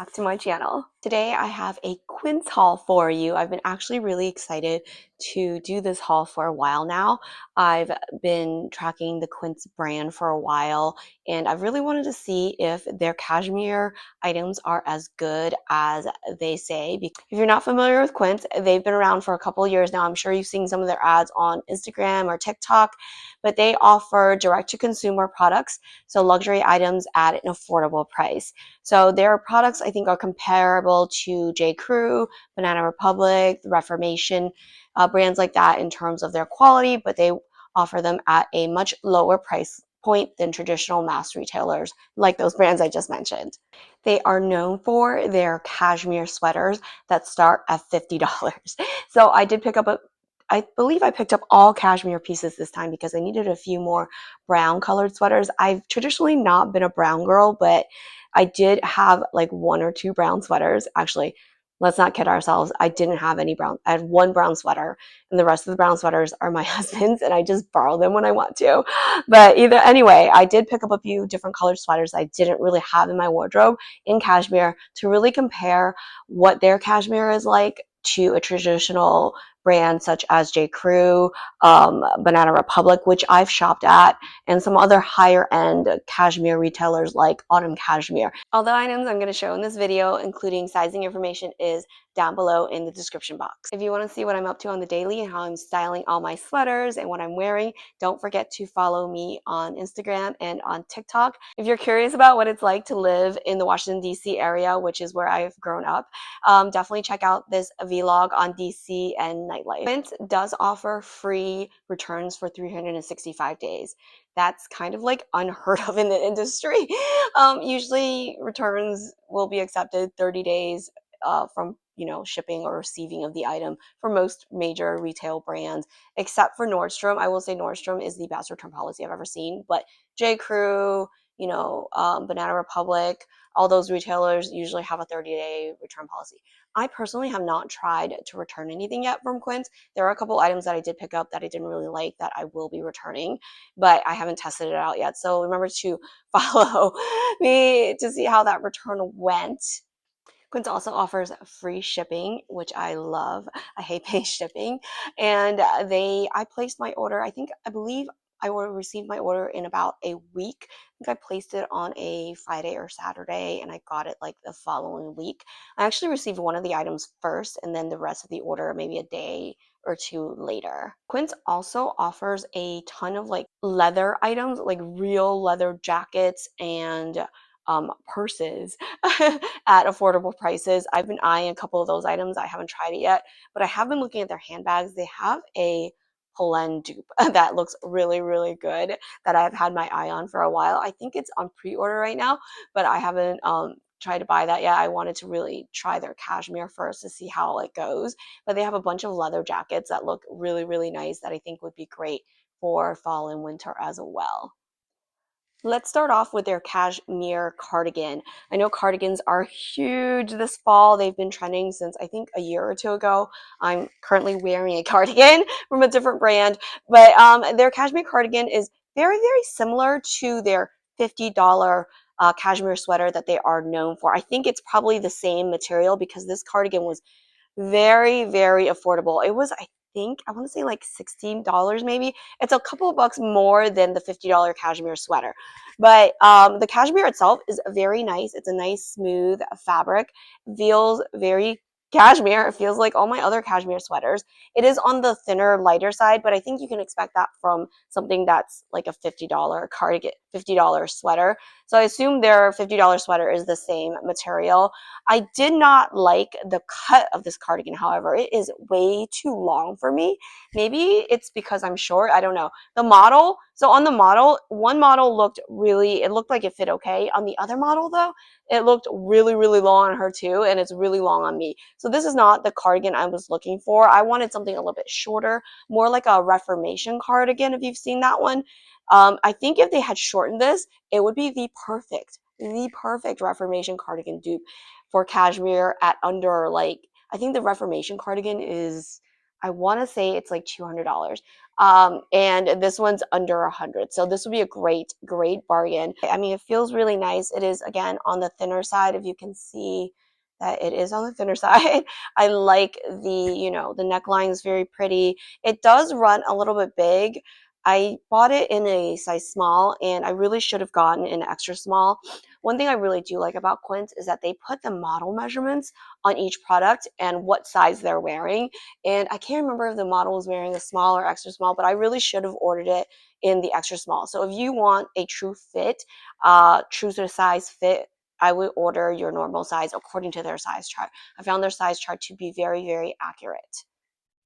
back to my channel. Today I have a Quince haul for you. I've been actually really excited to do this haul for a while now. I've been tracking the Quince brand for a while and I've really wanted to see if their cashmere items are as good as they say. If you're not familiar with Quince, they've been around for a couple years now. I'm sure you've seen some of their ads on Instagram or TikTok, but they offer direct-to-consumer products, so luxury items at an affordable price. So their products, I think, are comparable to J. Crew, Banana Republic, the Reformation, brands like that in terms of their quality, but they offer them at a much lower price point than traditional mass retailers like those brands I just mentioned. They are known for their cashmere sweaters that start at $50. So I believe I picked up all cashmere pieces this time because I needed a few more brown colored sweaters. I've traditionally not been a brown girl, but I did have like one or two brown sweaters. Actually, let's not kid ourselves. I didn't have any brown. I had one brown sweater, and the rest of the brown sweaters are my husband's, and I just borrow them when I want to. But anyway, I did pick up a few different colored sweaters I didn't really have in my wardrobe in cashmere to really compare what their cashmere is like to a traditional brand such as J. Crew, Banana Republic, which I've shopped at, and some other higher end cashmere retailers like Autumn Cashmere. All the items I'm going to show in this video, including sizing information, is down below in the description box. If you want to see what I'm up to on the daily and how I'm styling all my sweaters and what I'm wearing, don't forget to follow me on Instagram and on TikTok. If you're curious about what it's like to live in the Washington, D.C. area, which is where I've grown up, definitely check out this vlog on DC and nightlife. Quince does offer free returns for 365 days. That's kind of like unheard of in the industry. Usually returns will be accepted 30 days from shipping or receiving of the item for most major retail brands, except for Nordstrom. I will say Nordstrom is the best return policy I've ever seen, but J. Crew, Banana Republic, all those retailers usually have a 30-day return policy. I personally have not tried to return anything yet from Quince. There are a couple items that I did pick up that I didn't really like that I will be returning, but I haven't tested it out yet. So remember to follow me to see how that return went. Quince also offers free shipping, which I love. I hate paying shipping. And I placed my order, I believe I will receive my order in about a week. I think I placed it on a Friday or Saturday and I got it like the following week. I actually received one of the items first and then the rest of the order maybe a day or two later. Quince also offers a ton of like leather items, like real leather jackets and purses at affordable prices. I've been eyeing a couple of those items. I haven't tried it yet, but I have been looking at their handbags. They have a Polene dupe that looks really, really good that I've had my eye on for a while. I think it's on pre-order right now, but I haven't tried to buy that yet. I wanted to really try their cashmere first to see how it goes. But they have a bunch of leather jackets that look really, really nice that I think would be great for fall and winter as well. Let's start off with their cashmere cardigan. I know cardigans are huge this fall. They've been trending since I think a year or two ago. I'm currently wearing a cardigan from a different brand, but their cashmere cardigan is very, very similar to their $50 cashmere sweater that they are known for. I think it's probably the same material because this cardigan was very, very affordable. It was, I want to say like $16 maybe. It's a couple of bucks more than the $50 cashmere sweater. But the cashmere itself is very nice. It's a nice, smooth fabric. Feels very cashmere. It feels like all my other cashmere sweaters. It is on the thinner, lighter side, but I think you can expect that from something that's like a $50 cardigan, $50 sweater. So I assume their $50 sweater is the same material. I did not like the cut of this cardigan, however. It is way too long for me. Maybe it's because I'm short. I don't know. The model, so on the model, one model it looked like it fit okay. On the other model, though, it looked really, really long on her too, and it's really long on me. So this is not the cardigan I was looking for. I wanted something a little bit shorter, more like a Reformation cardigan, if you've seen that one. I think if they had shortened this, it would be the perfect Reformation cardigan dupe for cashmere at under like, I think the Reformation cardigan is, I want to say it's like $200. And this one's under 100. So this would be a great bargain. I mean, it feels really nice. It is, again, on the thinner side, if you can see that it is on the thinner side. I like the neckline is very pretty. It does run a little bit big. I bought it in a size small, and I really should have gotten an extra small. One thing I really do like about Quince is that they put the model measurements on each product and what size they're wearing. And I can't remember if the model was wearing a small or extra small, but I really should have ordered it in the extra small. So if you want a true fit, true to size fit, I would order your normal size according to their size chart. I found their size chart to be very accurate.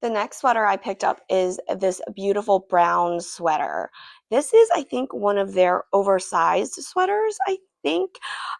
The next sweater I picked up is this beautiful brown sweater. This is, I think, one of their oversized sweaters, I think.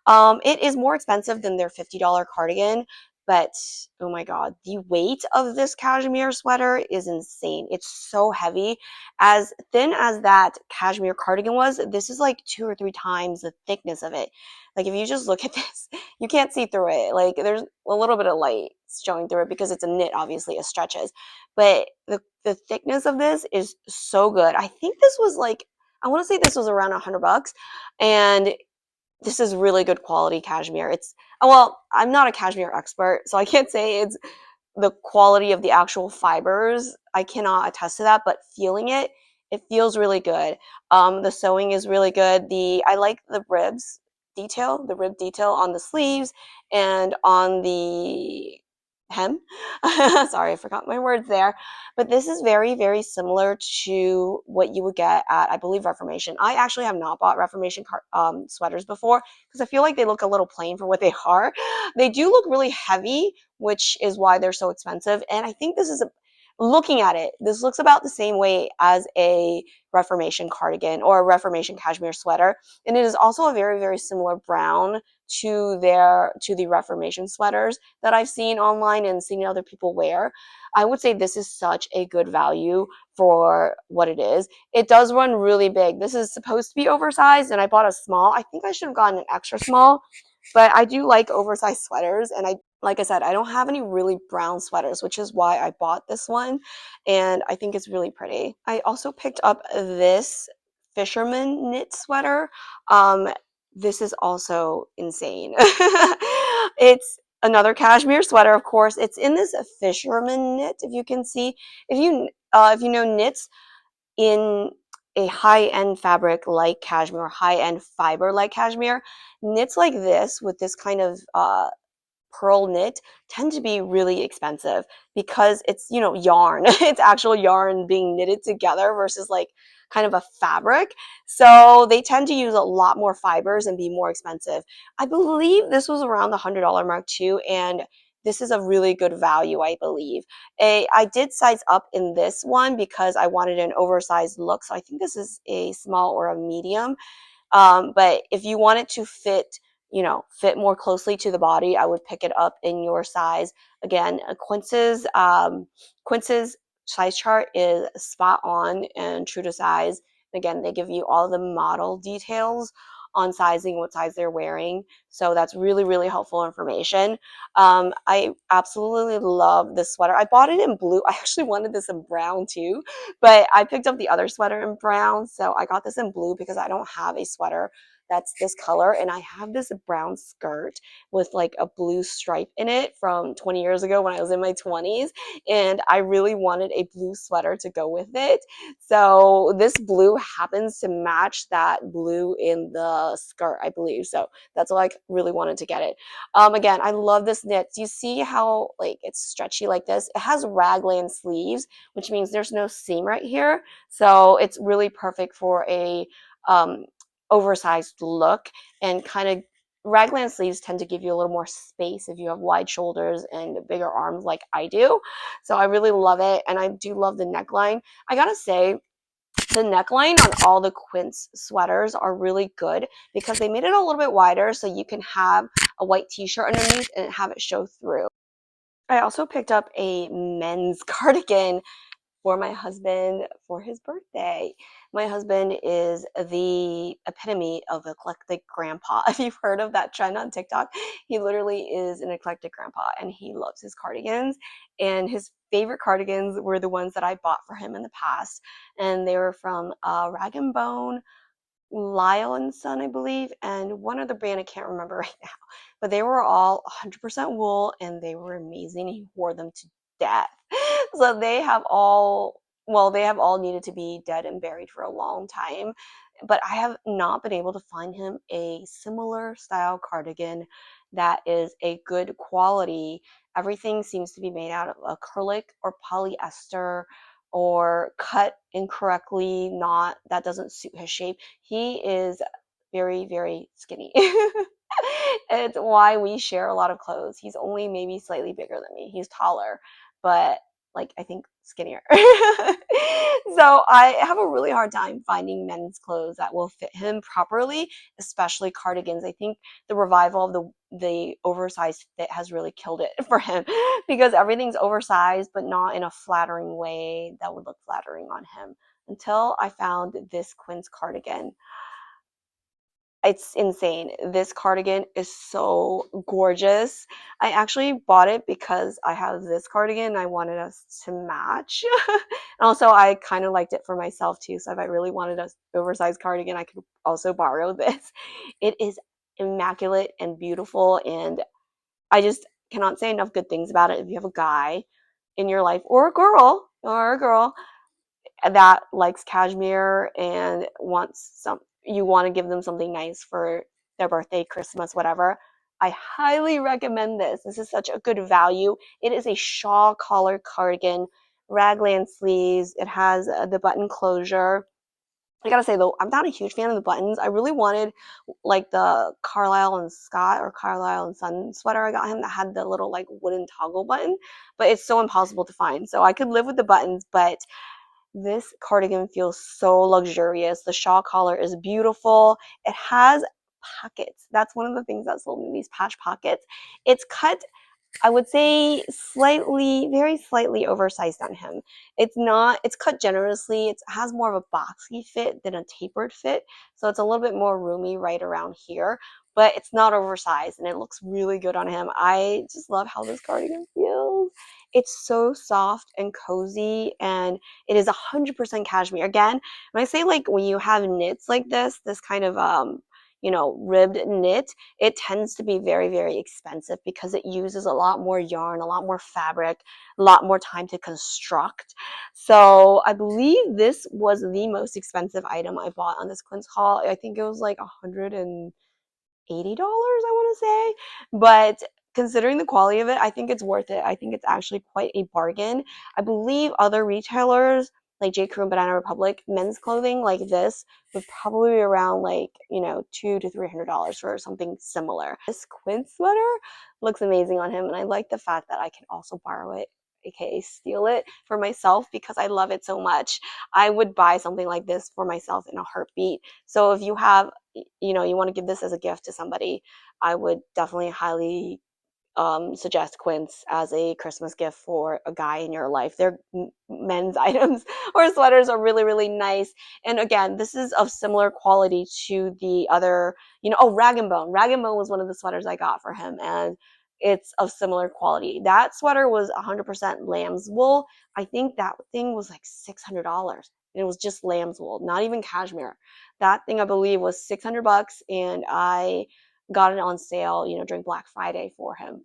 It is more expensive than their $50 cardigan, but oh my God, the weight of this cashmere sweater is insane. It's so heavy. As thin as that cashmere cardigan was, this is like 2 or 3 times the thickness of it. Like if you just look at this, you can't see through it. Like there's a little bit of light showing through it because it's a knit, obviously, it stretches. But the thickness of this is so good. I think this was like, I want to say this was around $100, and this is really good quality cashmere. Well, I'm not a cashmere expert, so I can't say it's the quality of the actual fibers. I cannot attest to that, but feeling it, it feels really good. The sewing is really good. I like the rib detail on the sleeves and on the hem. Sorry, I forgot my words there. But this is very similar to what you would get at, I believe, Reformation. I actually have not bought Reformation sweaters before because I feel like they look a little plain for what they are. They do look really heavy, which is why they're so expensive. And I think looking at it, this looks about the same way as a Reformation cardigan or a Reformation cashmere sweater. And it is also a very similar brown to the Reformation sweaters that I've seen online and seen other people wear. I would say this is such a good value for what it is. It does run really big. This is supposed to be oversized, and I bought a small. I think I should have gotten an extra small, but I do like oversized sweaters, and like I said, I don't have any really brown sweaters, which is why I bought this one, and I think it's really pretty. I also picked up this fisherman knit sweater. This is also insane. It's another cashmere sweater, of course. It's in this fisherman knit, if you can see. If you know knits in a high-end fabric like cashmere, high-end fiber like cashmere, knits like this with this kind of pearl knit tend to be really expensive because it's yarn. It's actual yarn being knitted together versus like kind of a fabric, so they tend to use a lot more fibers and be more expensive. I believe this was around the $100 mark too, and this is a really good value, I believe. I did size up in this one because I wanted an oversized look, so I think this is a small or a medium. But if you want it to fit more closely to the body, I would pick it up in your size. Again, Quince's size chart is spot on and true to size. Again, they give you all the model details on sizing, what size they're wearing. So that's really helpful information. I absolutely love this sweater. I bought it in blue. I actually wanted this in brown too, but I picked up the other sweater in brown. So I got this in blue because I don't have a sweater that's this color, and I have this brown skirt with like a blue stripe in it from 20 years ago when I was in my 20s, and I really wanted a blue sweater to go with it. So this blue happens to match that blue in the skirt, I believe. So that's why I really wanted to get it. Again, I love this knit. Do you see how like it's stretchy like this? It has raglan sleeves, which means there's no seam right here. So it's really perfect for a um, oversized look, and kind of raglan sleeves tend to give you a little more space if you have wide shoulders and bigger arms like I do. So I really love it, and I do love the neckline. I gotta say, the neckline on all the Quince sweaters are really good because they made it a little bit wider so you can have a white t-shirt underneath and have it show through. I also picked up a men's cardigan for my husband for his birthday. My husband is the epitome of eclectic grandpa. If you've heard of that trend on TikTok, he literally is an eclectic grandpa and he loves his cardigans. And his favorite cardigans were the ones that I bought for him in the past. And they were from Rag& and Bone, Lyle and Son, I believe, and one other brand I can't remember right now. But they were all 100% wool and they were amazing. He wore them to death. So they have all, well, they have all needed to be dead and buried for a long time. But I have not been able to find him a similar style cardigan that is a good quality. Everything seems to be made out of acrylic or polyester or cut incorrectly, not that doesn't suit his shape. He is very, very skinny. It's why we share a lot of clothes. He's only maybe slightly bigger than me. He's taller, but like I think skinnier. So I have a really hard time finding men's clothes that will fit him properly, especially cardigans. I think the revival of the oversized fit has really killed it for him because everything's oversized but not in a flattering way that would look flattering on him. Until I found this Quince cardigan. It's insane. This cardigan is so gorgeous. I actually bought it because I have this cardigan and I wanted us to match. And also, I kind of liked it for myself too. So if I really wanted an oversized cardigan, I could also borrow this. It is immaculate and beautiful, and I just cannot say enough good things about it. If you have a guy in your life or a girl that likes cashmere and wants some, you want to give them something nice for their birthday, Christmas, whatever, I highly recommend this. This is such a good value. It is a shawl collar cardigan, raglan sleeves. It has the button closure. I gotta say though, I'm not a huge fan of the buttons. I really wanted like the Carlisle and Scott or Carlisle and Son sweater I got him that had the little like wooden toggle button, but it's so impossible to find. So I could live with the buttons, but this cardigan feels so luxurious. The shawl collar is beautiful. It has pockets. That's one of the things that sold me, these patch pockets. It's cut, I would say, slightly, very slightly oversized on him. It's not, it's cut generously. It has more of a boxy fit than a tapered fit. So it's a little bit more roomy right around here, but it's not oversized and it looks really good on him. I just love how this cardigan feels. It's so soft and cozy, and it is 100% cashmere. Again, when I say like when you have knits like this kind of ribbed knit, it tends to be very, very expensive because it uses a lot more yarn, a lot more fabric, a lot more time to construct. So I believe this was the most expensive item I bought on this Quince haul. I think it was like $180, I want to say. But considering the quality of it, I think it's worth it. I think it's actually quite a bargain. I believe other retailers like J. Crew and Banana Republic, men's clothing like this would probably be around like, $200 to $300 for something similar. This Quince sweater looks amazing on him, and I like the fact that I can also borrow it, aka steal it for myself because I love it so much. I would buy something like this for myself in a heartbeat. So if you have, you want to give this as a gift to somebody, I would definitely highly suggest Quince as a Christmas gift for a guy in your life. Their men's items or sweaters are really, really nice. And again, this is of similar quality to the other, Rag& and Bone. Rag& and Bone was one of the sweaters I got for him, and it's of similar quality. That sweater was 100% lamb's wool. I think that thing was like $600. And it was just lamb's wool, not even cashmere. That thing I believe was $600, and I got it on sale, during Black Friday for him,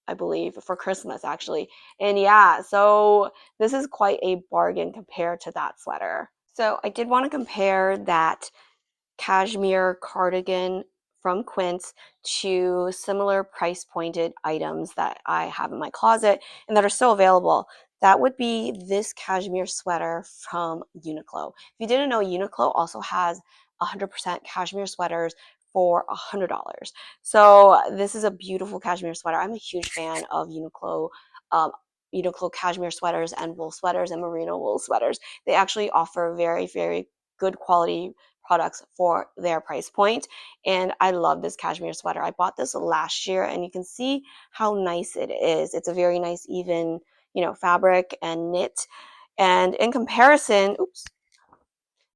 I believe, for Christmas actually. And yeah, so this is quite a bargain compared to that sweater. So I did want to compare that cashmere cardigan from Quince to similar price pointed items that I have in my closet and that are still available. That would be this cashmere sweater from Uniqlo. If you didn't know, Uniqlo also has 100% cashmere sweaters for $100. So this is a beautiful cashmere sweater. I'm a huge fan of um, Uniqlo cashmere sweaters and wool sweaters and merino wool sweaters. They actually offer very, very good quality products for their price point. And I love this cashmere sweater. I bought this last year, and you can see how nice it is. It's a very nice, even, fabric and knit. And in comparison, oops,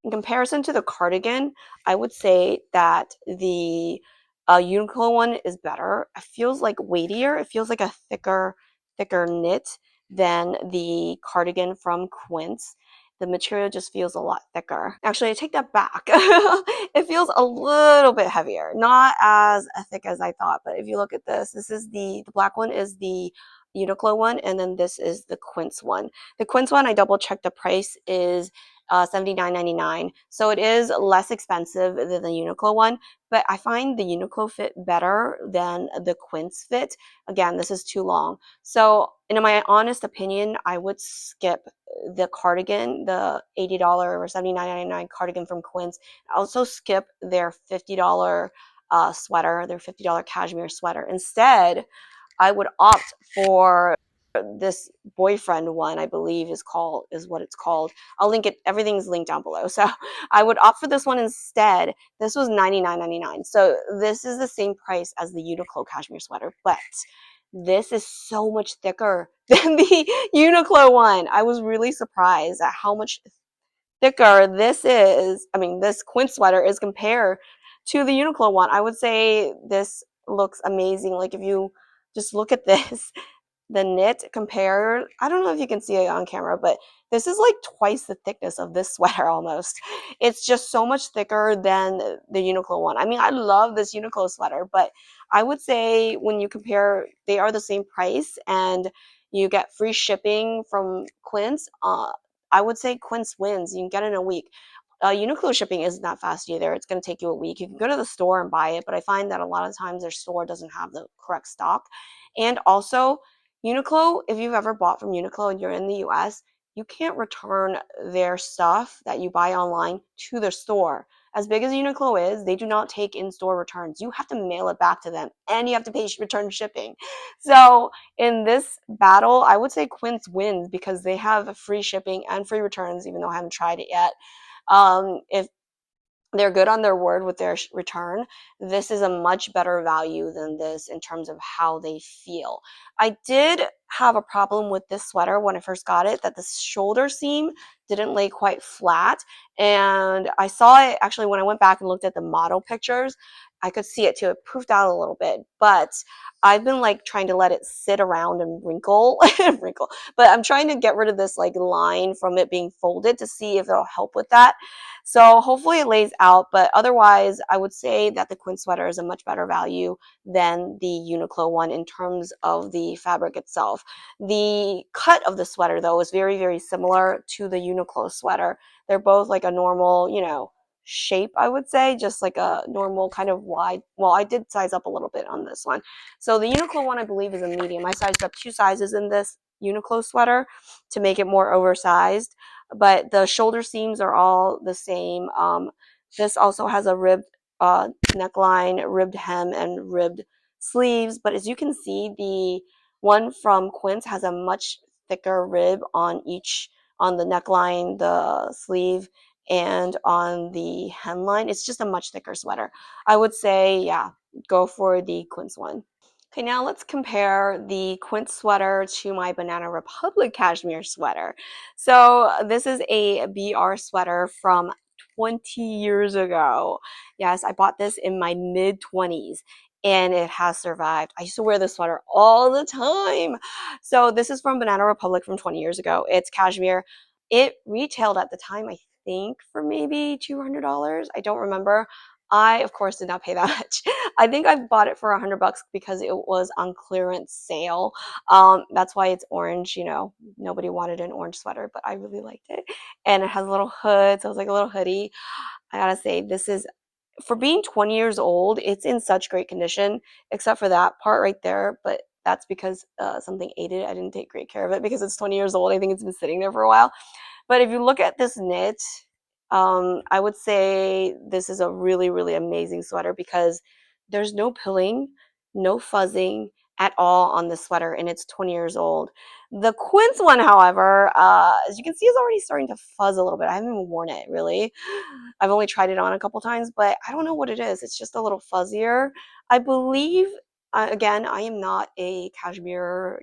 in comparison to the cardigan, I would say that the Uniqlo one is better. It feels like weightier. It feels like a thicker knit than the cardigan from Quince. The material just feels a lot thicker. Actually, I take that back. It feels a little bit heavier, not as thick as I thought. But if you look at this, this is the black one is the Uniqlo one, and then this is the Quince one. The Quince one, I double checked the price is $79.99. So it is less expensive than the Uniqlo one, but I find the Uniqlo fit better than the Quince fit. Again, this is too long. So in my honest opinion, I would skip the cardigan, the $80 or $79.99 cardigan from Quince. I also skip their $50 sweater, their $50 cashmere sweater. Instead, I would opt for this boyfriend one, I believe is what it's called. I'll link it. Everything's linked down below. So I would opt for this one instead. This was $99.99. So this is the same price as the Uniqlo cashmere sweater, but this is so much thicker than the Uniqlo one. I was really surprised at how much thicker this is. I mean, this Quince sweater is compared to the Uniqlo one. I would say this looks amazing. Like if you just look at this, the knit compared, I don't know if you can see it on camera, but this is like twice the thickness of this sweater almost. It's just so much thicker than the Uniqlo one. I mean, I love this Uniqlo sweater, but I would say when you compare, they are the same price and you get free shipping from Quince. I would say Quince wins. You can get it in a week. Uniqlo shipping isn't that fast either. It's going to take you a week. You can go to the store and buy it, but I find that a lot of times their store doesn't have the correct stock. And also, Uniqlo, if you've ever bought from Uniqlo and you're in the US, you can't return their stuff that you buy online to their store. As big as Uniqlo is, they do not take in-store returns. You have to mail it back to them and you have to pay return shipping. So in this battle, I would say Quince wins because they have free shipping and free returns, even though I haven't tried it yet. If they're good on their word with their return, this is a much better value than this in terms of how they feel. I did have a problem with this sweater when I first got it, that the shoulder seam didn't lay quite flat. And I saw it actually when I went back and looked at the model pictures. I could see it too. It poofed out a little bit, but I've been like trying to let it sit around and wrinkle, wrinkle. But I'm trying to get rid of this like line from it being folded to see if it'll help with that. So hopefully it lays out, but otherwise I would say that the Quince sweater is a much better value than the Uniqlo one in terms of the fabric itself. The cut of the sweater though is very, very similar to the Uniqlo sweater. They're both like a normal, shape, I would say, just like a normal kind of wide. Well, I did size up a little bit on this one. So the Uniqlo one I believe is a medium. I sized up 2 sizes in this Uniqlo sweater to make it more oversized, but the shoulder seams are all the same. This also has a ribbed neckline, ribbed hem, and ribbed sleeves. But as you can see, the one from Quince has a much thicker rib on the neckline, the sleeve, and on the hemline. It's just a much thicker sweater. I would say, yeah, go for the Quince one. Okay, now let's compare the Quince sweater to my Banana Republic cashmere sweater. So this is a BR sweater from 20 years ago. Yes, I bought this in my mid 20s and it has survived. I used to wear this sweater all the time. So this is from Banana Republic from 20 years ago. It's cashmere. It retailed at the time, I think, for maybe $200. I don't remember. I, of course, did not pay that much. I think I bought it for $100 because it was on clearance sale. That's why it's orange. Nobody wanted an orange sweater, but I really liked it. And it has a little hood, so it's like a little hoodie. I gotta say, this is, for being 20 years old, it's in such great condition, except for that part right there. But that's because something ate it. I didn't take great care of it because it's 20 years old. I think it's been sitting there for a while. But if you look at this knit, I would say this is a really, really amazing sweater because there's no pilling, no fuzzing at all on this sweater, and it's 20 years old. The Quince one, however, as you can see, is already starting to fuzz a little bit. I haven't even worn it, really. I've only tried it on a couple times, but I don't know what it is. It's just a little fuzzier. I believe Again, I am not a cashmere,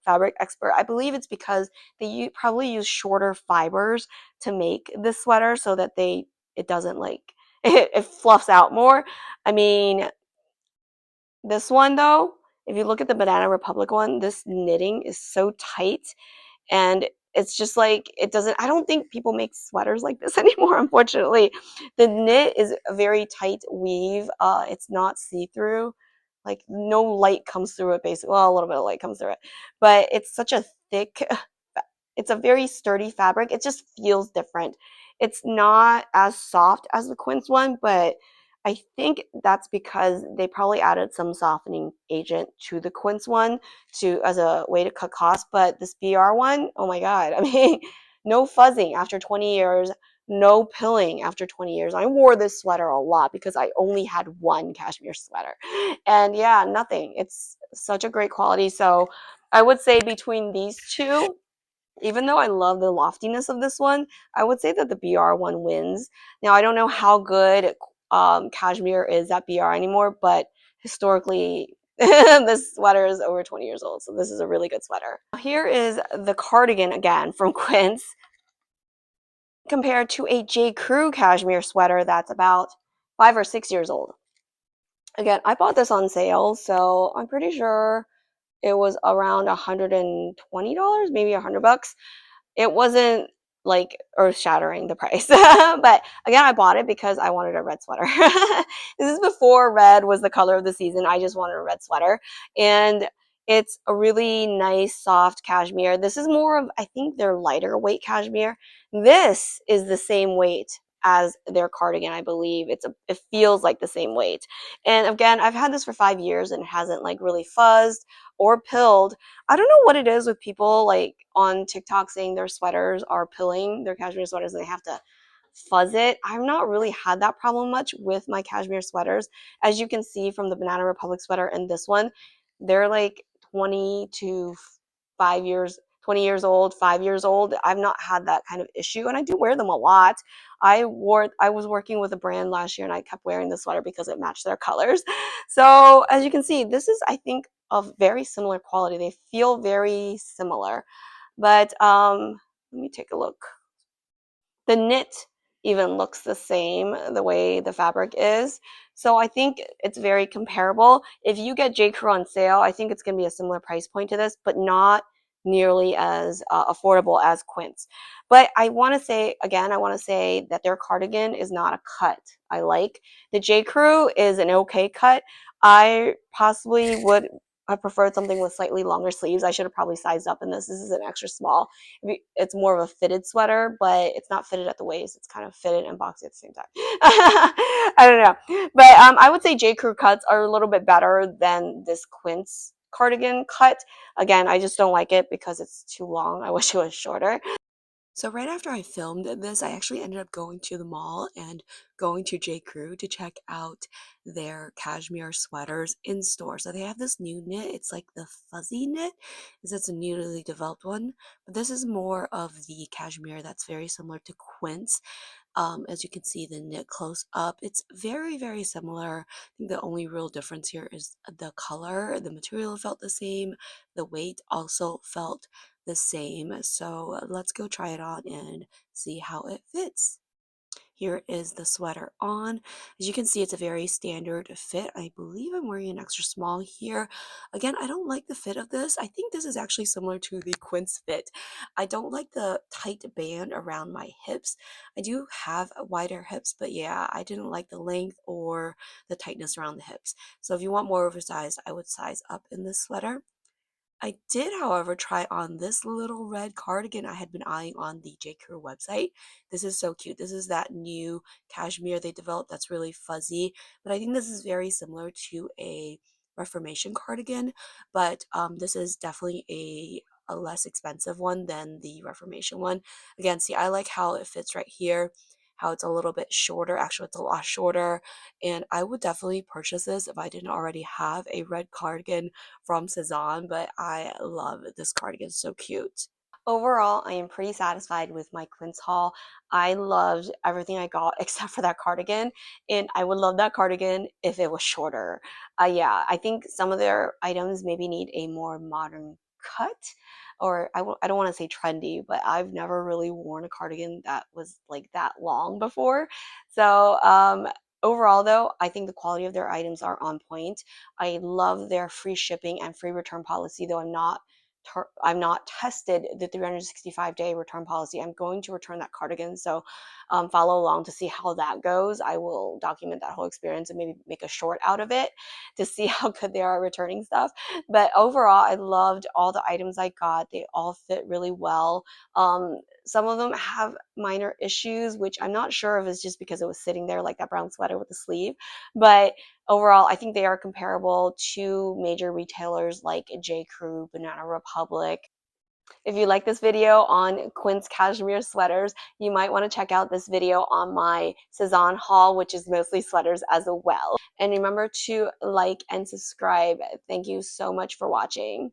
fabric expert. I believe it's because they probably use shorter fibers to make this sweater so that it doesn't like it fluffs out more. I mean, this one though, if you look at the Banana Republic one, this knitting is so tight, and it's just like it doesn't I don't think people make sweaters like this anymore, unfortunately. The knit is a very tight weave. It's not see-through. Like no light comes through it basically. Well, a little bit of light comes through it. But it's such a thick it's a very sturdy fabric. It just feels different. It's not as soft as the Quince one, but I think that's because they probably added some softening agent to the Quince one to as a way to cut costs. But this BR one, oh my God. I mean, no fuzzing after 20 years, no pilling after 20 years. I wore this sweater a lot because I only had one cashmere sweater. And yeah, nothing. It's such a great quality. So I would say between these two, even though I love the loftiness of this one, I would say that the BR one wins. Now, I don't know how good cashmere is at BR anymore, but historically, this sweater is over 20 years old, so this is a really good sweater. Here is the cardigan again from Quince compared to a J. Crew cashmere sweater that's about 5 or 6 years old. Again, I bought this on sale, so I'm pretty sure it was around $120, maybe $100. It wasn't like earth shattering the price. But again, I bought it because I wanted a red sweater. This is before red was the color of the season. I just wanted a red sweater. And it's a really nice, soft cashmere. This is more of, I think, their lighter weight cashmere. This is the same weight as their cardigan, I believe. It feels like the same weight. And again, I've had this for 5 years and it hasn't like really fuzzed or pilled. I don't know what it is with people like on TikTok saying their sweaters are pilling, their cashmere sweaters, and they have to fuzz it. I've not really had that problem much with my cashmere sweaters. As you can see from the Banana Republic sweater and this one, they're like 20 to 5 years, 20 years old, 5 years old. I've not had that kind of issue, and I do wear them a lot. I was working with a brand last year and I kept wearing the sweater because it matched their colors. So as you can see, this is, I think, of very similar quality. They feel very similar. But let me take a look. The knit even looks the same, the way the fabric is. So I think it's very comparable. If you get J. Crew on sale, I think it's going to be a similar price point to this, but not nearly as affordable as Quince. But I want to say, again, I want to say that their cardigan is not a cut I like. The J. Crew is an okay cut. I possibly would have preferred something with slightly longer sleeves. I should have probably sized up in this. This is an extra small. It's more of a fitted sweater, but it's not fitted at the waist. It's kind of fitted and boxy at the same time. I don't know. But I would say J. Crew cuts are a little bit better than this Quince cardigan cut. Again, I just don't like it because it's too long. I wish it was shorter. So right after I filmed this, I actually ended up going to the mall and going to J. Crew to check out their cashmere sweaters in store. So they have this new knit. It's like the fuzzy knit, is it's a newly developed one. But this is more of the cashmere that's very similar to Quince. As you can see the knit close up, it's very, very similar. I think the only real difference here is the color. The material felt the same. The weight also felt the same. So let's go try it on and see how it fits. Here is the sweater on. As you can see, it's a very standard fit. I believe I'm wearing an extra small here. Again, I don't like the fit of this. I think this is actually similar to the Quince fit. I don't like the tight band around my hips. I do have wider hips, but yeah, I didn't like the length or the tightness around the hips. So if you want more oversized, I would size up in this sweater. I did, however, try on this little red cardigan I had been eyeing on the J. Crew website. This is so cute. This is that new cashmere they developed that's really fuzzy, but I think this is very similar to a Reformation cardigan, but this is definitely a less expensive one than the Reformation one. Again, see, I like how it fits right here, how it's a little bit shorter. Actually, it's a lot shorter, and I would definitely purchase this if I didn't already have a red cardigan from Cezanne, but I love this cardigan. It's so cute. Overall, I am pretty satisfied with my Quince haul. I loved everything I got except for that cardigan, and I would love that cardigan if it was shorter. Yeah, I think some of their items maybe need a more modern cut, or I don't want to say trendy, but I've never really worn a cardigan that was like that long before. So, overall, though, I think the quality of their items are on point. I love their free shipping and free return policy, though I'm not tested the 365-day return policy. I'm going to return that cardigan, so follow along to see how that goes. I will document that whole experience and maybe make a short out of it to see how good they are at returning stuff. But overall, I loved all the items I got. They all fit really well. Some of them have minor issues, which I'm not sure if it's just because it was sitting there, like that brown sweater with the sleeve. But overall, I think they are comparable to major retailers like J. Crew, Banana Republic. If you like this video on Quince cashmere sweaters, you might want to check out this video on my Cezanne haul, which is mostly sweaters as well. And remember to like and subscribe. Thank you so much for watching.